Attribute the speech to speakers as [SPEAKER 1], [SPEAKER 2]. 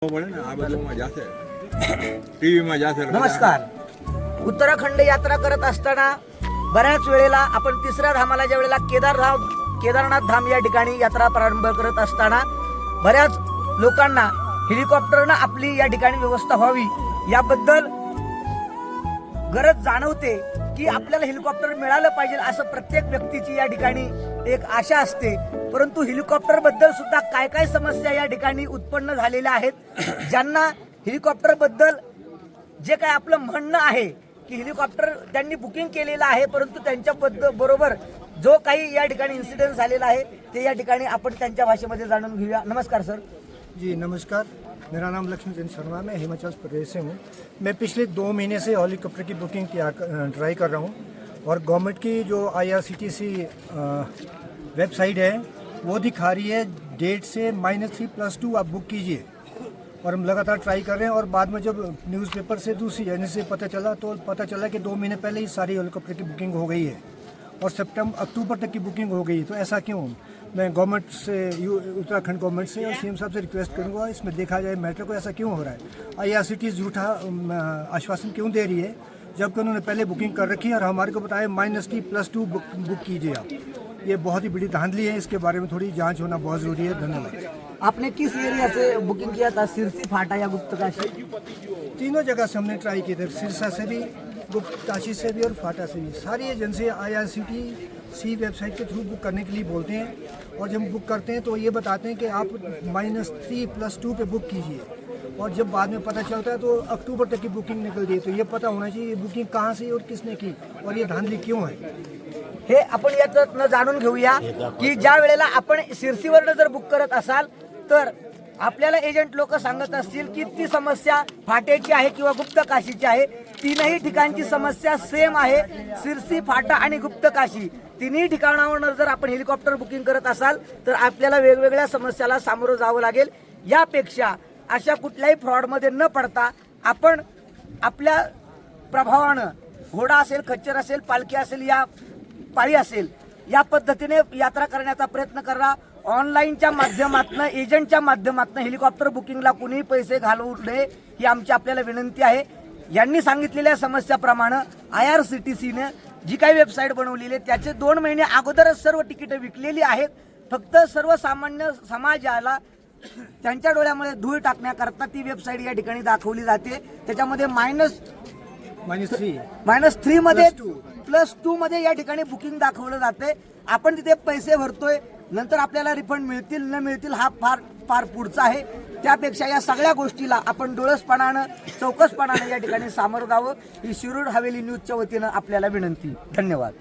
[SPEAKER 1] नमस्कार. उत्तराखंड यात्रा करत असताना बऱ्याच वेळेला आपण तिसऱ्या धामाला ज्या वेळेला केदारनाथ धाम या ठिकाणी यात्रा प्रारंभ करत असताना बऱ्याच लोकांना हेलिकॉप्टरनं आपली या ठिकाणी व्यवस्था व्हावी याबद्दल गरज जाणवते की आपल्याला हेलिकॉप्टर मिळालं पाहिजे असं प्रत्येक व्यक्तीची या ठिकाणी एक आशा असते. परंतु हेलिकॉप्टर बद्दल सुद्धा काय काय समस्या या ठिकाणी उत्पन्न झालेल्या आहेत. ज्यांना हेलिकॉप्टर बद्दल जे काय आपलं म्हणणं आहे की हेलिकॉप्टर त्यांनी बुकिंग केलेलं आहे, परंतु त्यांच्या बरोबर जो काही या ठिकाणी इन्सिडेंट झालेला आहे ते या ठिकाणी आपण त्यांच्या भाषेमध्ये जाणून घेऊया. नमस्कार सर.
[SPEAKER 2] जी नमस्कार, मेरा नाम लक्ष्मी चंद शर्मा, मैं हिमाचल प्रदेश से हूँ. मैं पिछले 2 महीने से हेलीकॉप्टर की बुकिंग ट्राई कर रहा हूँ और गवर्नमेंट की जो IRCTC वेबसाइट है वो दिखा रही है डेट से -3+2 आप बुक कीजिए, और हम लगातार ट्राई कर रहे हैं. और बाद में जब न्यूज़पेपर से दूसरी एजेंसी से पता चला कि 2 महीने पहले ही सारी हेलीकॉप्टर की बुकिंग हो गई है और अक्टूबर तक की बुकिंग हो गई. तो ऐसा क्यों? मैं गवर्नमेंट से, उत्तराखंड गवर्नमेंट से और CM साहब से रिक्वेस्ट करूंगा इसमें देखा जाए मैटर को, ऐसा क्यों हो रहा है. IRCTC झूठा आश्वासन क्यों दे रही है जबकि उन्होंने पहले बुकिंग कर रखी है और हमारे को बताया -T+2 बुक कीजिए आप. ये बहुत ही बड़ी धांधली है, इसके बारे में थोड़ी जांच होना बहुत ज़रूरी है. धन्यवाद.
[SPEAKER 1] आपने किस एरिया से बुकिंग किया था, सिरसी, फाटा या गुप्तकाशी?
[SPEAKER 2] तीनों जगह से हमने ट्राई किए थे, सिरसा से भी, गुप्तकाशी से भी और फाटा से भी. सारी एजेंसी IRCTC वेबसाइट के थ्रू बुक करने के लिए बोलते हैं, और जब बुक करते हैं तो ये बताते हैं कि आप -3+2 पे बुक कीजिए, और जब बाद में पता चलता है तो अक्टूबर तक की बुकिंग निकल गई. तो ये पता होना चाहिए ये बुकिंग कहाँ से और किसने की और ये धांधली क्यों है.
[SPEAKER 1] हे आपण यातनं जाणून घेऊया की ज्या वेळेला आपण शिरसीवरनं जर बुक करत असाल तर आपल्याला एजंट लोक सांगत असतील की ती समस्या फाट्याची आहे किंवा गुप्तकाशीची आहे. तीनही ठिकाणची समस्या सेम आहे. सिरसी, फाटा आणि गुप्तकाशी तिन्ही ठिकाणावर जर आपण हेलिकॉप्टर बुकिंग करत असाल तर आपल्याला वेगवेगळ्या समस्याला सामोरं जावं लागेल. यापेक्षा अशा कुठल्याही फ्रॉडमध्ये न पडता आपण आपल्या प्रभावानं, घोडा असेल, खच्चर असेल, पालखी असेल, या पाळी असेल, या पद्धतीने यात्रा करण्याचा प्रयत्न करा. ऑनलाईनच्या माध्यमातून, एजंटच्या माध्यमातून हेलिकॉप्टर बुकिंगला कुणीही पैसे घालवू नये ही आमची आपल्याला विनंती आहे. यांनी सांगितलेल्या समस्याप्रमाणे IRCTCने जी काही वेबसाईट बनवलेली आहे त्याचे 2 महिने अगोदरच सर्व तिकीटं विकलेली आहेत. फक्त सर्वसामान्य समाजाला त्यांच्या डोळ्यामध्ये धूळ टाकण्याकरता ती वेबसाईट या ठिकाणी दाखवली जाते. त्याच्यामध्ये -3 मध्ये +2 मध्ये या ठिकाणी बुकिंग दाखवलं जाते. आपण तिथे पैसे भरतोय, नंतर आपल्याला रिफंड मिळतील न मिळतील हा फार पुढचा आहे. त्यापेक्षा या सगळ्या गोष्टीला आपण डोळसपणानं, चौकसपणानं या ठिकाणी सामोरं जावं ही शिरूर हवेली न्यूजच्या वतीनं आपल्याला विनंती. धन्यवाद.